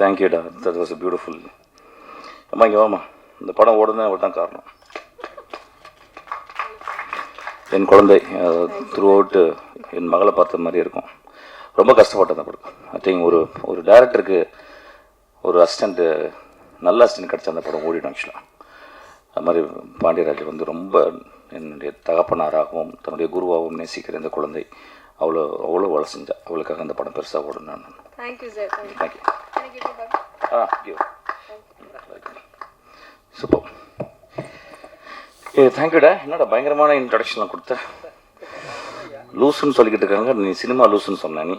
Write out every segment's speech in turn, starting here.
தேங்க்யூடா, that was beautiful. அம்மா இங்கே வாமா. இந்த படம் ஓடுனே அவள் தான் காரணம். என் குழந்தை த்ரூ அவுட்டு என் மகளை பார்த்த மாதிரி இருக்கும். ரொம்ப கஷ்டப்பட்டேன் அந்த படம். ஐ திங்க் ஒரு டைரக்டருக்கு ஒரு அசிஸ்டண்ட்டு, நல்ல அசிஸ்டன்ட் கிடச்ச அந்த படம் ஓடிடும் ஆக்சுவலாக. அது மாதிரி பாண்டியராஜ் வந்து ரொம்ப என்னுடைய தகப்பனாராகவும் தன்னுடைய குருவாகவும் நேசிக்கிற இந்த குழந்தை அவ்வளோ வேலை செஞ்சா. அவளுக்காக அந்த படம் பெருசாக ஓடணும். நான் தேங்க்யூ சார். தேங்க்யூ. சூப்பர். தேங்க்யூடா. என்னடா பயங்கரமான இன்ட்ரடக்ஷன்லாம் கொடுத்த. லூஸுன்னு சொல்லிக்கிட்டு இருக்காங்க, நீ சினிமா லூஸுன்னு சொன்ன நீ.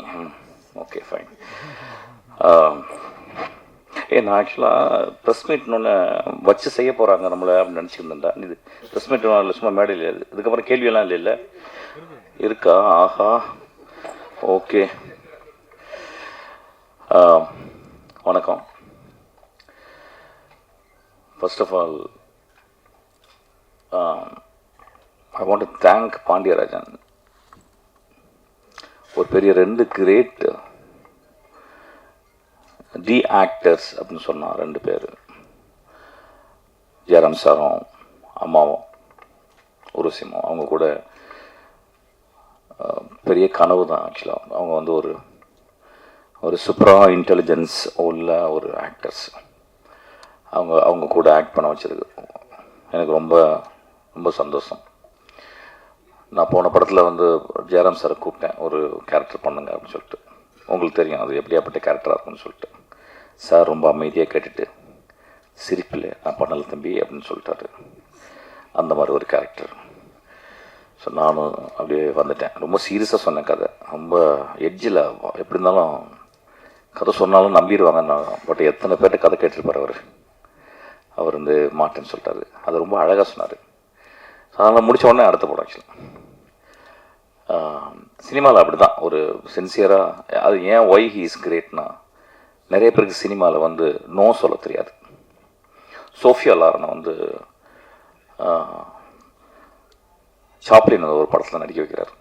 Okay fine. நான் ஆக்சுவலாக ப்ரெஸ் மீட்னு வச்சு செய்ய போகிறாங்க நம்மளை அப்படின்னு நினச்சிருந்தேன்டா. இது ப்ரெஸ் மீட் இல்லை, சும்மா மேடை இல்லை. இதுக்கப்புறம் கேள்வியெல்லாம் இல்லை இருக்கா? ஆஹா, ஓகே. வணக்கம். First of all I want to thank Pandiarajan. ஒரு பெரிய 2 கிரேட் டி ஆக்டர்ஸ் அப்படின்னு சொன்னான். 2 பேர், ஜெயராம் சாரும் அம்மாவும் உருசிமும். அவங்க கூட பெரிய கனவு தான் ஆக்சுவலாக. அவங்க வந்து ஒரு சூப்பரா இன்டெலிஜென்ஸ் உள்ள ஒரு ஆக்டர்ஸ். அவங்க கூட ஆக்ட் பண்ண வச்சதுக்கு எனக்கு ரொம்ப ரொம்ப சந்தோஷம். நான் போன படத்தில் வந்து ஜெயராம் சாரை கூப்பிட்டேன், ஒரு கேரக்டர் பண்ணுங்க அப்படின்னு சொல்லிட்டு. உங்களுக்கு தெரியும் அது எப்படியாப்பட்ட கேரக்டராக இருக்குன்னு சொல்லிட்டு. சார் ரொம்ப அமைதியாக கேட்டுட்டு, சிரிப்பில் நான் பண்ணல தம்பி அப்படின்னு சொல்லிட்டாரு. அந்த மாதிரி ஒரு கேரக்டர். ஸோ நானும் அப்படியே வந்துட்டேன். ரொம்ப சீரியஸாக சொன்னேன் கதை. ரொம்ப எட்ஜில் எப்படி இருந்தாலும் கதை சொன்னாலும் நம்பிடுவாங்க நான். பட் எத்தனை பேர்கிட்ட கதை கேட்டிருப்பார் அவர் வந்து மாட்டேன்னு சொல்லிட்டாரு. அது ரொம்ப அழகாக சொன்னார். அதனால் முடித்த உடனே அடுத்த படம் ஆக்சுவலாக. சினிமாவில் அப்படி தான் ஒரு சின்சியராக. அது ஏன் ஒய் ஹி இஸ் கிரேட்னா, நிறைய பேருக்கு சினிமாவில் வந்து நோ சொல்ல தெரியாது. சோஃபியா லாரனை வந்து சாப்ளின் ஒரு படத்தில் நடிக்க வைக்கிறார்.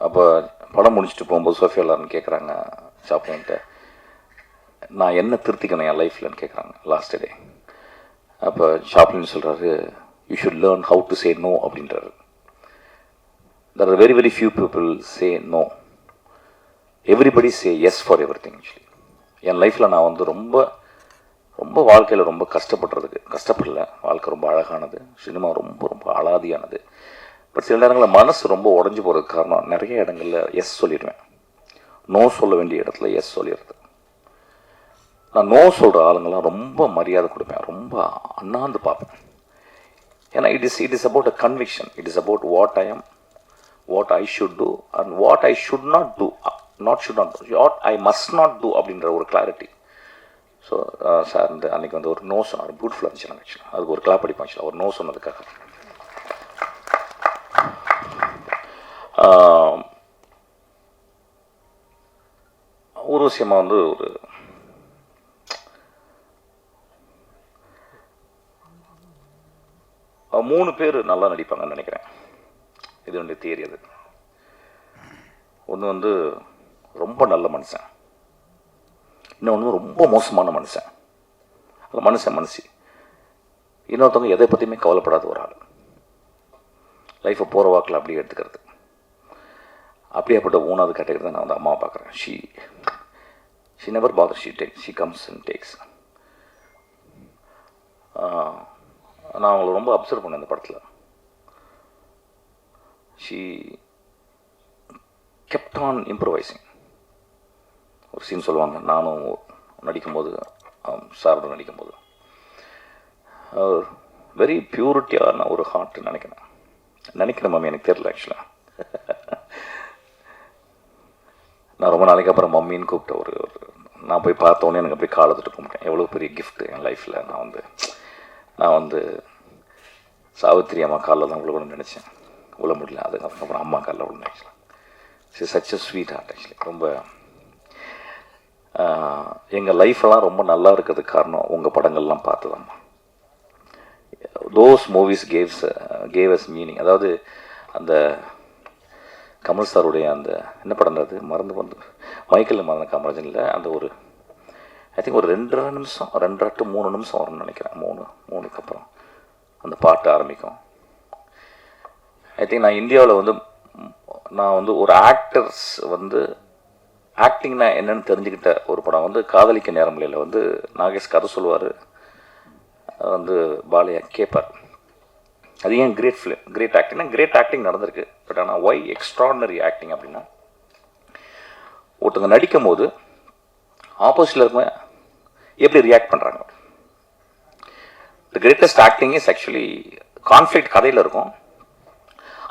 அப்போ படம் முடிச்சுட்டு போகும்போது சோஃபியா லாரன் கேட்குறாங்க சாப்ளின்கிட்ட, நான் என்ன திருத்திக்கணும் என் லைஃப்லன்னு கேட்குறாங்க லாஸ்ட் டே. அப்போ சாப்ளின் சொல்கிறாரு, you should learn how to say no அப்படின்றாரு. There are very very few people say no. Everybody say yes for everything actually. என் லைஃப்பில் நான் வந்து ரொம்ப ரொம்ப வாழ்க்கையில் ரொம்ப கஷ்டப்படல. வாழ்க்கை ரொம்ப அழகானது, சினிமா ரொம்ப ரொம்ப அலாதியானது. பட் சில நேரங்களில் மனசு ரொம்ப உடஞ்சி போகிறதுக்கு காரணம், நிறைய இடங்களில் எஸ் சொல்லிடுவேன். நோ சொல்ல வேண்டிய இடத்துல எஸ் சொல்லிடுறது. நான் நோ சொல்கிற ஆளுங்கள்லாம் ரொம்ப மரியாதை கொடுப்பேன், ரொம்ப அண்ணாந்து பார்ப்பேன். ஏன்னா it is about a conviction. It is about what I am, what I should do and what I should not do, what I must not do அப்படின்ற ஒரு கிளாரிட்டி. ஸோ சார் இந்த அன்றைக்கி வந்து ஒரு நோ சொன்னார். பியூட்டிஃபுல்லாக இருந்துச்சு. நான் ஆக்சுவலாக அதுக்கு ஒரு கிளாப் அடிப்பேன் ஆக்சுவலாக, ஒரு நோ சொன்னதுக்காக. ஊர்வசியமாக வந்து ஒரு 3 பேர் நல்லா நடிப்பாங்கன்னு நினைக்கிறேன். இது ஒன்று தியரி. அது ஒன்று வந்து ரொம்ப நல்ல மனுஷன், இன்னொன்று ரொம்ப மோசமான மனுஷன். அந்த மனுஷி இன்னொருத்தவங்க எதை பற்றியுமே கவலைப்படாத ஒரு ஆள். லைஃப்பை போகிற வாக்கில் அப்படியே எடுத்துக்கிறது. அப்படியேப்பட்ட 3வது கேட்டகரி தான் நான் வந்து அம்மாவை பார்க்குறேன். She never bother, she comes and takes. நான் அவங்களை ரொம்ப அப்சர்வ் பண்ணேன் இந்த படத்தில். She kept on improvising. ஒரு சீன் சொல்லுவாங்க, நானும் நடிக்கும்போது சாரோட நடிக்கும்போது, வெரி பியூரிட்டியான ஒரு ஹார்ட் நினைக்கிறேன் மம்மி. எனக்கு தெரியல ஆக்சுவலாக. நான் ரொம்ப நாளைக்கு அப்புறம் மம்மின்னு கூப்பிட்ட நான் போய் பார்த்தோன்னே எனக்கு அப்படியே காலை தொட்டு கும்பிட்டேன். எவ்வளோ பெரிய கிஃப்ட் என் லைஃப்பில். நான் வந்து சாவித்திரி அம்மா காலில் தான் விழுகணும்னு நினச்சேன், விழ முடியல. அதுக்கப்புறம் அம்மா காலில் விழுந்தேன் ஆக்சுவலாக. Such a sweetheart actually. ரொம்ப எங்கள் லைஃப்பெல்லாம் ரொம்ப நல்லா இருக்கிறதுக்கு காரணம் உங்கள் படங்கள்லாம் பார்த்ததாம்மா. Those movies gave us meaning. அதாவது அந்த கமல் சாருடைய அந்த என்ன படம் அது மறந்து மைக்கேல் மறந்த காமராஜனில் அந்த ஒரு ஐ திங்க் ஒரு 2.5 நிமிஷம் 2.5 to 3 நிமிஷம் வரும்னு நினைக்கிறேன். 3க்கு அப்புறம் அந்த பாட்டு ஆரம்பிக்கும். ஐ திங்க் நான் இந்தியாவில் வந்து நான் வந்து ஒரு ஆக்டர்ஸ் வந்து ஆக்டிங்னா என்னன்னு தெரிஞ்சுக்கிட்ட ஒரு படம் வந்து காதலிக்க நேரமில்லையில் வந்து நாகேஷ் கதை சொல்லுவார், வந்து பாலையா கேட்பார். அது ஏன் கிரேட் ஃபிலிம், கிரேட் ஆக்டிங்னா கிரேட் ஆக்டிங் நடந்திருக்கு. பட் ஆனால் ஒய் எக்ஸ்ட்ராடினரி ஆக்டிங் அப்படின்னா, ஒருத்தங்க நடிக்கும் போது ஆப்போசிட்டில் இருக்கவங்க எப்படி ரியாக்ட் பண்ணுறாங்க. The greatest acting is actually conflict கதையில் இருக்கும்,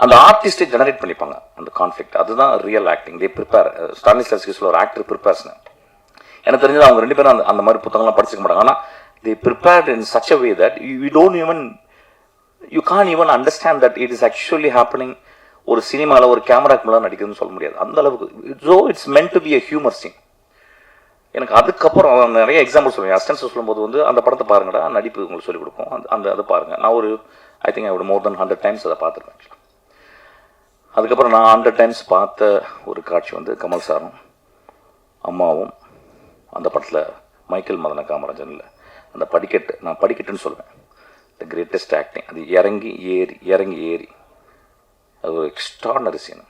அந்த ஆர்டிஸ்டை ஜெனரேட் பண்ணிப்பாங்க அந்த கான்ஃப்ளிக்ட். அதுதான் real acting. They prepare. Stanislavski சொல்ல ஒரு ஆக்டர் ப்ரிப்பேர்ஸ்னு எனக்கு தெரிஞ்சது அவங்க 2 பேரும் அந்த மாதிரி புத்தகம்லாம் படிச்சுக்க மாட்டாங்க. ஆனால் they prepared in such a way that you don't even you can't even understand that it is actually happening. ஒரு சினிமாவில் ஒரு கேமராக்கு மேலே நடிக்கிறதுன்னு சொல்ல முடியாது அந்த அளவுக்கு. So it's meant to be a humour scene. எனக்கு அதுக்கப்புறம் நிறைய எக்ஸாம்பிள் சொல்லுவேன். அஸ்டன்ஸ் சொல்லும்போது வந்து அந்த படத்தை பாருங்கடா, நடிப்பு உங்களுக்கு சொல்லிக் கொடுப்போம், அந்த அதை பாருங்கள். நான் ஒரு I think I more then 100 times அதை பார்த்துருக்கேன். அதுக்கப்புறம் நான் 100 times பார்த்த ஒரு காட்சி வந்து கமல் சாரும் அம்மாவும் அந்த படத்தில் மைக்கேல் மதன காமராஜனில் அந்த படிக்கட்டு, நான் படிக்கட்டுன்னு சொல்லுவேன், த கிரேட்டஸ்ட் ஆக்டிங். அது இறங்கி ஏறி அது ஒரு எக்ஸ்ட்ராடினரி சீன்.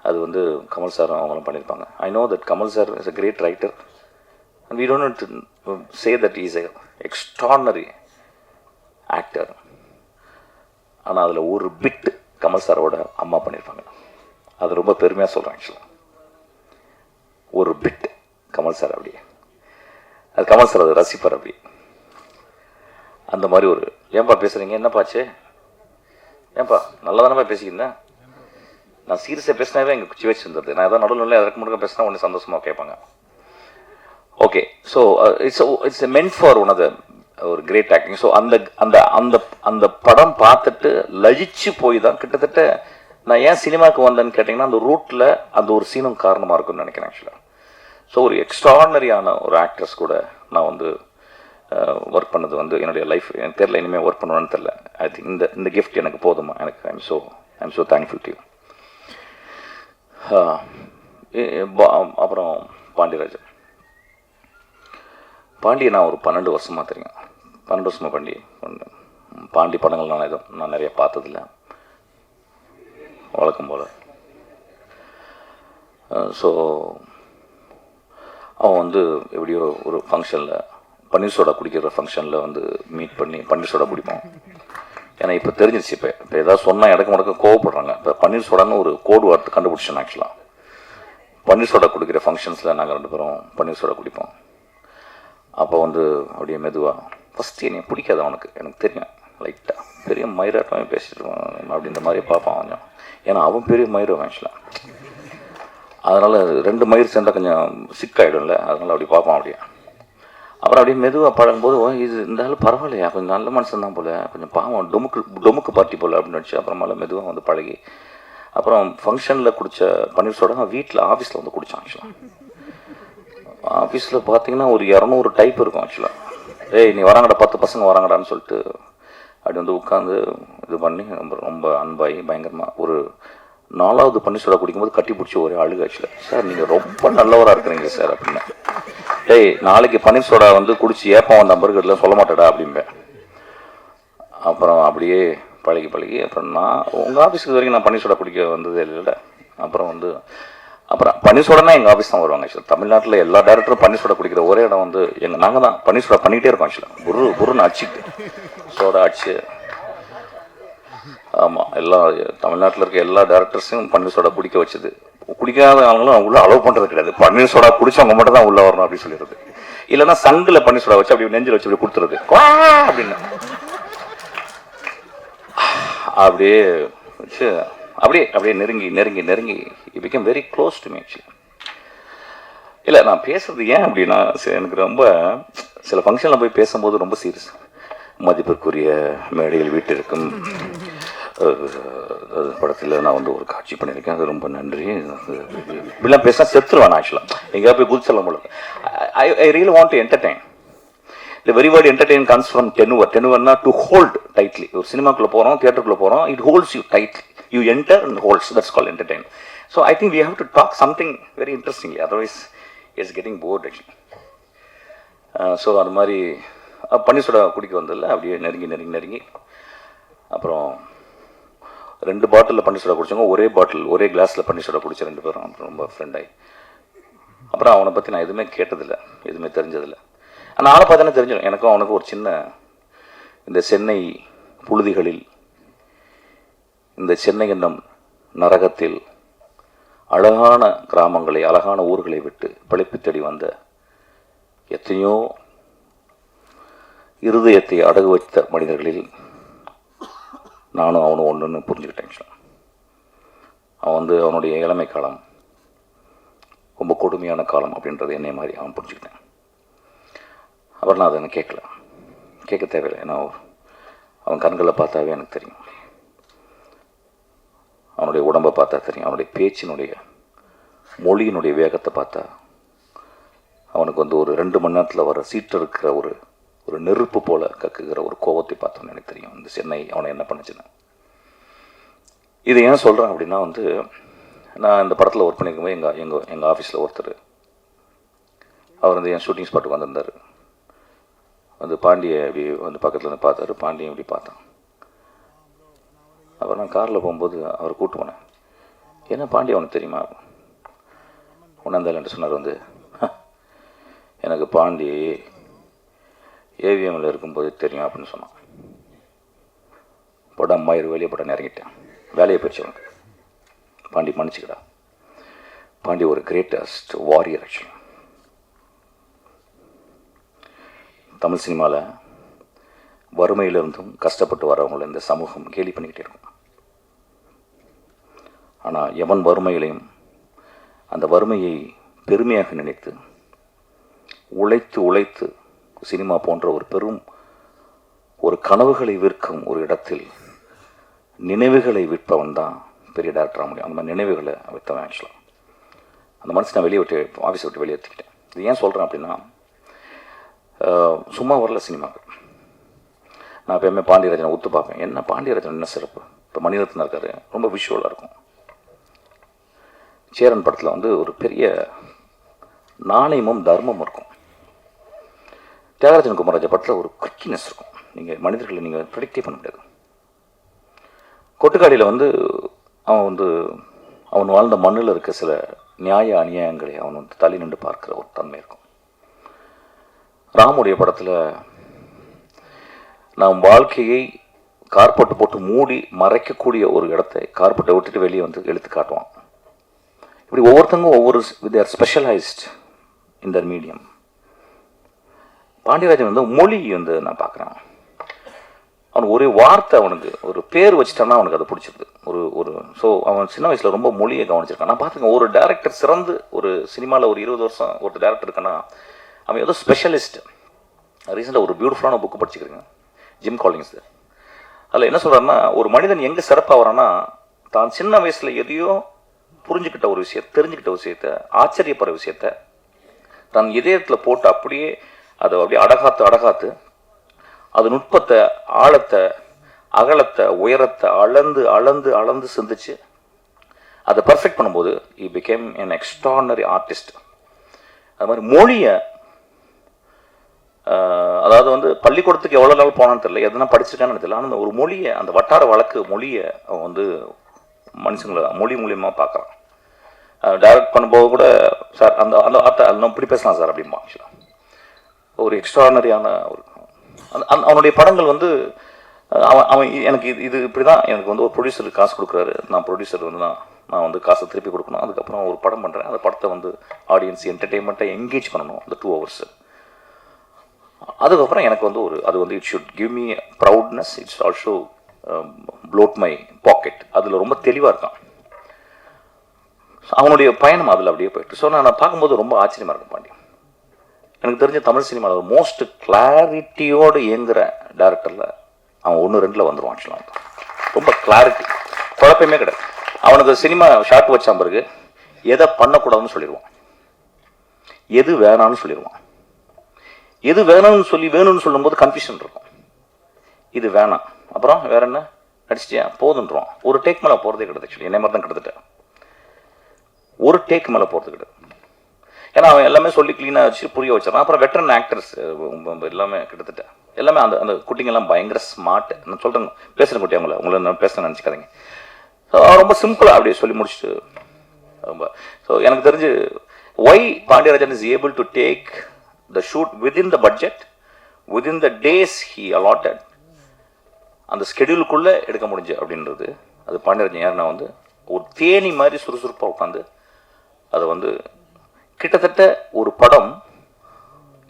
அது வந்து கமல் சாரும் அவங்களும் பண்ணியிருப்பாங்க. I know that Kamal sir is a great writer and we don't say that is a extraordinary actor. ஆனால் அதில் ஒரு பிட் கமல் சாரோட அம்மா பண்ணியிருப்பாங்க. அது ரொம்ப பெருமையாக சொல்கிறேன். ஆக்சுவலாக ஒரு பிட் கமல் சார் அப்படி, அது கமல் சார் அதை ரசிப்பார் அப்படி. அந்த மாதிரி ஒரு ஏன்பா பேசுகிறீங்க, என்னப்பாச்சு, ஏன்பா நல்லா தானப்பா பேசிக்கிறேன். நான் சீரியஸாக பேசினாவே எங்கள் குச்சி வச்சு இருந்தது. நான் எதாவது நடுவில் எதற்கு முன்னாடி பேசினா ஒன்று சந்தோஷமாக கேட்பாங்க. Okay, so it's meant for one of the ஒரு கிரேட் ஆக்டிங். ஸோ அந்த அந்த அந்த அந்த படம் பார்த்துட்டு லயிச்சு போய் தான் கிட்டத்தட்ட நான் ஏன் சினிமாவுக்கு வந்தேன்னு கேட்டிங்கன்னா, அந்த ரூட்டில் அந்த ஒரு சீனும் காரணமாக இருக்குன்னு நினைக்கிறேன் ஆக்சுவலாக. ஸோ ஒரு எக்ஸ்ட்ராடினரியான ஒரு ஆக்ட்ரஸ் கூட நான் வந்து ஒர்க் பண்ணது வந்து என்னுடைய லைஃப் எனக்கு தெரியல, இனிமேல் ஒர்க் பண்ணுவேன்னு தெரில. ஐ திங்க் இந்த கிஃப்ட் எனக்கு போதுமா, எனக்கு I am so thankful to you. அப்புறம் பாண்டியராஜன், பாண்டியை நான் ஒரு 12 வருஷமாக தெரியும். 12 வருஷமாக பாண்டி படங்கள் நான் நிறைய பார்த்ததில்லை, வழக்கம் போல். ஸோ அவன் வந்து எப்படியோ ஒரு ஃபங்க்ஷனில் பன்னீர் சோடா குடிக்கிற ஃபங்க்ஷனில் வந்து மீட் பண்ணி பன்னீர் சோடா குடிப்போம். ஏன்னா இப்போ தெரிஞ்சிருச்சு, இப்போ ஏதாவது சொன்னால் இடக்கு முடக்க கோவப்படுறாங்க. இப்போ பன்னீர் சோடான்னு ஒரு கோடு வார்த்தை கண்டுபிடிச்சேன் ஆக்சுவலாக. பன்னீர் சோடா குடிக்கிற ஃபங்க்ஷன்ஸில் நாங்கள் 2 பேரும் பன்னீர் சோடா குடிப்போம். அப்போ வந்து அப்படியே மெதுவாக ஃபஸ்ட்டு என்னை பிடிக்காது அவனுக்கு, எனக்கு தெரியும், லைட்டாக பெரிய மயிராட்டமே பேசிட்டு இருவான் அப்படின்ற மாதிரி பார்ப்பான் கொஞ்சம். ஏன்னா அவன் பெரிய மயிரும் ஆக்சுவலாக, அதனால் 2 மயிர் சேர்ந்தால் கொஞ்சம் சிக்காயிடும்ல, அதனால் அப்படி பார்ப்பான் அப்படியே. அப்புறம் அப்படியே மெதுவாக பழகும்போது இது இந்த ஆள் பரவாயில்லையா, கொஞ்சம் நல்ல மனுஷன் தான் போல், கொஞ்சம் பாவம் டொமுக்கு பார்ட்டி போல் அப்படின்னு வச்சு அப்புறமால மெதுவாக வந்து பழகி அப்புறம் ஃபங்க்ஷனில் குடித்த பன்னீர் சோடா வீட்டில் ஆஃபீஸில் வந்து குடித்தான் ஆக்சுவலாக. ஆஃபீஸில் பார்த்தீங்கன்னா ஒரு 200 டைப் இருக்கும் ஆக்சுவலாக. ஏய் நீ வராங்கடா, 10 பசங்க வராங்கடான்னு சொல்லிட்டு அப்படி வந்து உட்காந்து இது பண்ணி ரொம்ப அன்பாகி பயங்கரமாக ஒரு 4வது பன்னீர் சோடா குடிக்கும்போது கட்டி பிடிச்சி ஒரே அழுகு ஆக்சுவலாக. சார் நீங்கள் ரொம்ப நல்லவராக இருக்கிறீங்க சார் அப்படின்னு. டேய் நாளைக்கு பன்னீர் சோடா வந்து குடிச்சு ஏப்பம் வந்த நம்பர்கள்லாம் சொல்ல மாட்டேடா அப்படிம்பேன். அப்புறம் அப்படியே பழகி அப்புறம் நான் உங்கள் ஆஃபீஸுக்கு வரைக்கும் நான் பன்னீர் சோடா குடிக்க வந்ததே இல்லை. அப்புறம் பன்னீர் சோடானா எங்கள் ஆஃபீஸ் தான் வருவாங்க ஆக்சுவலாக. தமிழ்நாட்டில் எல்லா டேரக்டரும் பன்னீர் சோடா குடிக்கிற ஒரே இடம் வந்து நாங்கள் தான் பன்னீர் சோடா பண்ணிகிட்டே இருக்கோம் ஆக்சுவலாக. குருன்னு அடிச்சுட்டு சோடா அடிச்சு. ஆமாம், எல்லா தமிழ்நாட்டில் இருக்க எல்லா டேரக்டர்ஸையும் பன்னீர் சோடா குடிக்க வச்சது. குடிக்காத ஆளுங்களும் உள்ளே அலோவ் பண்ணுறது கிடையாது. பன்னீர் சோடா குடிச்சவங்க மட்டும் தான் உள்ளே வரணும் அப்படின்னு சொல்லிடுறது. இல்லைன்னா சங்கில் பன்னீர் சோடா வச்சு அப்படி நெஞ்சில் வச்சு அப்படி கொடுத்துருது அப்படின்னு அப்படியே வச்சு அப்படியே நெருங்கி it become very close to me actually. இல்லை நான் பேசுறது ஏன் அப்படின்னா, எனக்கு ரொம்ப சில ஃபங்க்ஷனில் போய் பேசும்போது ரொம்ப சீரியஸ். மதிப்பிற்குரிய மேடையில் வீட்டிற்கும் படத்தில் நான் வந்து ஒரு காட்சி பண்ணியிருக்கேன், அது ரொம்ப நன்றி. இப்படிலாம் பேசினா செத்துருவேன் ஆக்சுவலாக, எங்கேயா போய் குதிச்சலாம் போல. I really want to entertain. The very word entertain comes from tenure. Tenure to hold tightly. ஒரு சினிமாக்குள்ளே போகிறோம், தியேட்டருக்குள்ளே போகிறோம், it holds you tightly. You enter and holds. That's called entertain. So I think we have to talk something very interestingly. Otherwise, it's getting bored actually. So அது மாதிரி பன்னீர் soda குடிக்க வந்ததில்ல, அப்படியே நெருங்கி அப்புறம் 2 பாட்டிலில் பன்னீர் சோடா குடிச்சவங்க ஒரே கிளாஸில் பன்னீர் சோடா குடிச்ச 2 பேரும் அப்புறம் ரொம்ப ஃப்ரெண்டாகி, அப்புறம் அவனை பற்றி நான் எதுவுமே கேட்டதில்லை, எதுவுமே தெரிஞ்சதில்லை. ஆனால் ஆளை பார்த்தானே தெரிஞ்சிடும். எனக்கும் அவனுக்கும் ஒரு சின்ன, இந்த சென்னை புழுதிகளில், இந்த சென்னை என்னும் நரகத்தில் அழகான கிராமங்களை, அழகான ஊர்களை விட்டு பிழைப்பு தேடி வந்த எத்தனையோ இருதயத்தை அடகு வைத்த மனிதர்களில் நானும் அவனும் ஒன்றுன்னு புரிஞ்சுக்கிட்டேன். அவன் அவனுடைய இளமை காலம் ரொம்ப கொடுமையான காலம் அப்படின்றது என்னை மாதிரி அவன் புரிஞ்சுக்கிட்டேன். அப்புறம் நான் அதை எனக்கு கேட்க தேவையில்லை. ஏன்னா அவன் கண்களை பார்த்தாவே எனக்கு தெரியும், அவனுடைய உடம்பை பார்த்தா தெரியும், அவனுடைய பேச்சினுடைய மொழியினுடைய வேகத்தை பார்த்தா அவனுக்கு ஒரு 2 மணி நேரத்தில் வர சீட்டிருக்கிற ஒரு நெருப்பு போல கக்குகிற ஒரு கோபத்தை பார்த்தோன்னு எனக்கு தெரியும் இந்த சென்னை அவனை என்ன பண்ணுச்சுன்னு. இதை ஏன் சொல்கிறேன் அப்படின்னா நான் இந்த படத்தில் ஒர்க் பண்ணியிருக்கும்போது எங்கள் ஆஃபீஸில் ஒருத்தர் அவர் என் ஷூட்டிங் ஸ்பாட்டுக்கு வந்திருந்தார். பாண்டியை அப்படி பக்கத்தில் பார்த்தாரு. பாண்டியை இப்படி பார்த்தான். அப்புறம் நான் காரில் போகும்போது அவர் கூப்பிட்டு போனேன். என்ன பாண்டி அவனுக்கு தெரியுமா? உணர்ந்தால் சொன்னார். எனக்கு பாண்டி ஏவிஎம்மில் இருக்கும்போது தெரியும் அப்படின்னு சொன்னான். படம் மயிறு வெளியே படம் இறங்கிட்டேன். வேலையை போயிடுச்சு அவனுக்கு. பாண்டி மன்னிச்சுக்கடா. பாண்டி ஒரு கிரேட்டஸ்ட் வாரியர். ஆக்சுவலி தமிழ் சினிமாவில் வறுமையிலிருந்தும் கஷ்டப்பட்டு வரவங்களை இந்த சமூகம் கேலி பண்ணிக்கிட்டே இருக்கும். ஆனால் எவன் வறுமையிலையும் அந்த வறுமையை பெருமையாக நினைத்து உழைத்து சினிமா போன்ற ஒரு பெரும் ஒரு கனவுகளை விற்கும் ஒரு இடத்தில் நினைவுகளை விற்பவன் தான் பெரிய டேரக்டராக முடியும். அந்த மாதிரி நினைவுகளை விற்றவன். ஆக்சுவலாக அந்த மனசு நான் ஆஃபீஸை விட்டு வெளியேற்றிக்கிட்டேன். இது ஏன் சொல்கிறேன் அப்படின்னா, சும்மா வரல சினிமாவுக்கு. நான் எப்போயுமே பாண்டியராஜனை ஒத்து பார்ப்பேன். என்ன பாண்டியராஜன் என்ன சிறப்பு? இப்போ மணிரத்னம் இருக்காரு, ரொம்ப விஷுவலாக இருக்கும். சேரன் படத்தில் ஒரு பெரிய நாணயமும் தர்மமும் இருக்கும். தியாகராஜன் குமாரராஜா படத்தில் ஒரு குவிக்னஸ் இருக்கும். நீங்கள் மனிதர்களை நீங்கள் ப்ரெடிக்டே பண்ண முடியாது. கொட்டுக்காடியில் அவன் வாழ்ந்த மண்ணில் இருக்க சில நியாய அநியாயங்களை அவன் தள்ளி நின்று பார்க்குற ஒரு தன்மை இருக்கும். ராமுடைய படத்தில் நாம் வாழ்க்கையை கார்பெட்டு போட்டு மூடி மறைக்கக்கூடிய ஒரு இடத்தை கார்பெட்டை விட்டுட்டு வெளியே எடுத்து காட்டுவான். இப்படி ஒவ்வொருத்தங்க they are specialized in their medium. Pandiarajan மொழி நான் பார்க்குறேன். அவனுக்கு ஒரே வார்த்தை, அவனுக்கு ஒரு பேர் வச்சுட்டான்னா அவனுக்கு அதை பிடிச்சிருது. ஸோ அவன் சின்ன வயசில் ரொம்ப மொழியை கவனிச்சிருக்கான். நான் பார்த்துக்கேன், ஒரு டேரக்டர் சிறந்து ஒரு சினிமாவில் ஒரு 20 வருஷம் ஒரு டேரக்டர் இருக்கான்னா அவன் ஏதோ ஸ்பெஷலிஸ்ட். ரீசெண்டாக ஒரு பியூட்டிஃபுல்லான புக்கு படிச்சுக்கிறேங்க, ஜிம் காலிங்ஸ். அதில் என்ன சொல்கிறாருன்னா, ஒரு மனிதன் எங்கே சிறப்பாக வரான்னா, தான் சின்ன வயசில் எதையோ புரிஞ்சுக்கிட்ட ஒரு விஷயத்தை, தெரிஞ்சுக்கிட்ட விஷயத்த, ஆச்சரியப்படுற விஷயத்த தான் இதயத்தில் போட்டு அப்படியே அதை அப்படியே அடகாத்து அது நுட்பத்தை, ஆழத்தை, அகலத்தை, உயரத்தை அளந்து சிந்திச்சு அதை பர்ஃபெக்ட் பண்ணும்போது he became an extraordinary artist. அது மாதிரி மொழியை, அதாவது பள்ளிக்கூடத்துக்கு எவ்வளோ நாள் போனான்னு தெரியல, எதுனா படிச்சிருக்கான்னு தெரியல, ஆனால் ஒரு மொழியை, அந்த வட்டார வழக்கு மொழியை அவன் மனுஷங்களை மொழி மூலியமாக பார்க்குறான். டைரக்ட் பண்ணும்போது கூட, சார் அந்த அந்த வார்த்தை அது இப்படி பேசலாம் சார் அப்படிம்பா. ஆக்சுவலாக ஒரு எக்ஸ்ட்ரானரியான அவனுடைய படங்கள் அவன் எனக்கு இது இப்படி தான். எனக்கு ஒரு ப்ரொடியூசருக்கு காசு கொடுக்குறாரு, நான் ப்ரொடியூசர் நான் காசை திருப்பி கொடுக்கணும். அதுக்கப்புறம் ஒரு படம் பண்ணுறேன், அந்த படத்தை ஆடியன்ஸ் என்டர்டெயின்மெண்ட்டை என்கேஜ் பண்ணணும் அந்த 2 hours. அதுக்கப்புறம் எனக்கு அது it should give me proudness, it's also bloat my pocket. அதில் ரொம்ப தெளிவாக இருக்கான். அவனுடைய பயணம் அதில் அப்படியே போயிட்டு. ஸோ நான் பார்க்கும்போது ரொம்ப ஆச்சரியமாக இருக்கும். பாண்டி எனக்கு தெரிஞ்ச தமிழ் சினிமாவில் மோஸ்ட் கிளாரிட்டியோடு இயங்குகிற டேரக்டரில் அவன் 1-2 வந்துடுவான். ஆக்சுவலாக ரொம்ப கிளாரிட்டி, குழப்பமே கிடையாது. அவனுக்கு சினிமா ஷார்ட் வச்சா பிறகு எதை பண்ணக்கூடாதுன்னு சொல்லிடுவான், எது வேணான்னு சொல்லிடுவான். எது வேணும்னு சொல்லும்போது கன்ஃபியூஷன் இருக்கும். இது வேணாம், அப்புறம் வேற என்ன நடிச்சிட்டியா போதுன்றான். ஒரு டேக் மேலே போகிறதே கிடையாது. ஆக்சுவலி என்னை மாதிரி தான் கிட்டத்தட்ட ஒரு டேக் மேலே போகிறது கிடையாது. ஏன்னா அவன் எல்லாமே சொல்லி க்ளீனாக வச்சு புரிய வச்சிடறான். அப்புறம் வெட்டரன் ஆக்டர்ஸ் எல்லாமே கிட்டத்தட்ட எல்லாமே அந்த அந்த குட்டிங்கெல்லாம் பயங்கர ஸ்மார்ட். நான் சொல்கிறேன், பேசுகிறேன் குட்டி உங்களை நான் பேச நினச்சிக்காதீங்க. ஸோ ரொம்ப சிம்பிளாக அப்படியே சொல்லி முடிச்சுட்டு ரொம்ப. ஸோ எனக்கு தெரிஞ்சு why Pandiarajan is able to take the shoot within the budget, within the days he allotted, அந்த ஸ்கெடியூலுக்குள்ளே எடுக்க முடிஞ்சு அப்படின்றது அது பாண்டியராஜன் யாருன்னா வந்து ஒரு தேனி மாதிரி சுறுசுறுப்பாக உட்காந்து அதை வந்து கிட்டத்தட்ட ஒரு படம்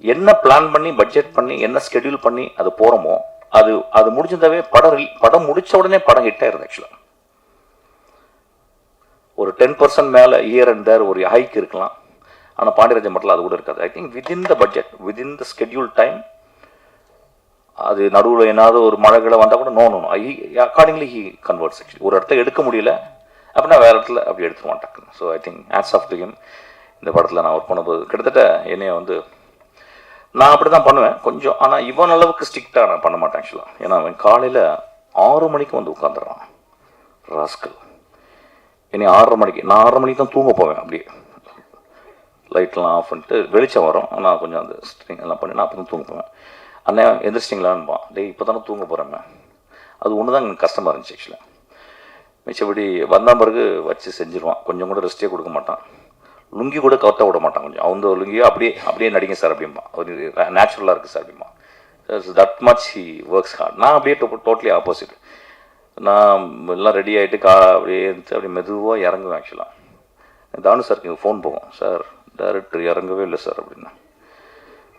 என்ன பிளான் பண்ணி பட்ஜெட் பண்ணி என்ன ஸ்கெடியூல் பண்ணி அது போகிறோமோ அது அது முடிஞ்சதாவே படம் முடிச்ச உடனே படம் ஹிட் ஆயிருது. ஆக்சுவலாக ஒரு 10% மேலே இயர் அண்ட் தேர் ஒரு ஹைக் இருக்கலாம். ஆனால் பாண்டியராஜன் மட்டும் அது கூட இருக்காது. I think within the budget, within the schedule time, அது நடுவில் ஏதாவது ஒரு மழைகளை வந்தால் கூட no accordingly he converts. Actually ஒரு இடத்த எடுக்க முடியல அப்படின்னா வேறு இடத்துல அப்படி எடுத்துட்டு மாட்டாங்க. So I think hats off to him. இந்த படத்தில் நான் ஒர்க் பண்ணும்போது கிட்டத்தட்ட என்னைய வந்து நான் அப்படி தான் பண்ணுவேன் கொஞ்சம். ஆனால் இவன் அளவுக்கு ஸ்ட்ரிக்டாக நான் பண்ண மாட்டேன் ஆக்சுவலாக. ஏன்னா அவன் காலையில் 6 மணிக்கு வந்து உட்காந்துடுறான் ராஸ்கல். இனி 6:30 மணிக்கு, நான் 6:30 மணிக்கு தான் தூங்க போவேன். அப்படியே லைட்லாம் ஆஃப் பண்ணிட்டு வெளிச்சம் வரும், ஆனால் கொஞ்சம் அந்த ஸ்ட்ரிங் எல்லாம் பண்ணி நான் அப்போ தான் தூங்க போவேன். அண்ணே எந்திரிச்சிட்டிங்களான்பான். டேய் இப்போ தானே தூங்க போகிறேன். அது ஒன்று தான் எனக்கு கஷ்டமாக இருந்துச்சு ஆக்சுவலாக. மிச்சபடி வந்தால் பிறகு வச்சு செஞ்சிருவான். கொஞ்சம் கூட ரெஸ்ட்டே கொடுக்க மாட்டான். லுங்கி கூட கவத்த விட மாட்டான். கொஞ்சம் அவங்க லுங்கியோ அப்படியே நடிங்க சார் அப்படிம்பா. ஒரு நேச்சுரலாக இருக்குது சார் அப்படிம்பா. That much he works hard. நான் அப்படியே டோட்டலி ஆப்போசிட். நான் எல்லாம் ரெடி ஆகிட்டு அப்படியே மெதுவாக இறங்குவேன். ஆக்சுவலாக தானு சாருக்கு எங்கள் ஃபோன் போகும், சார் டைரக்டர் இறங்கவே இல்லை சார் அப்படின்னா.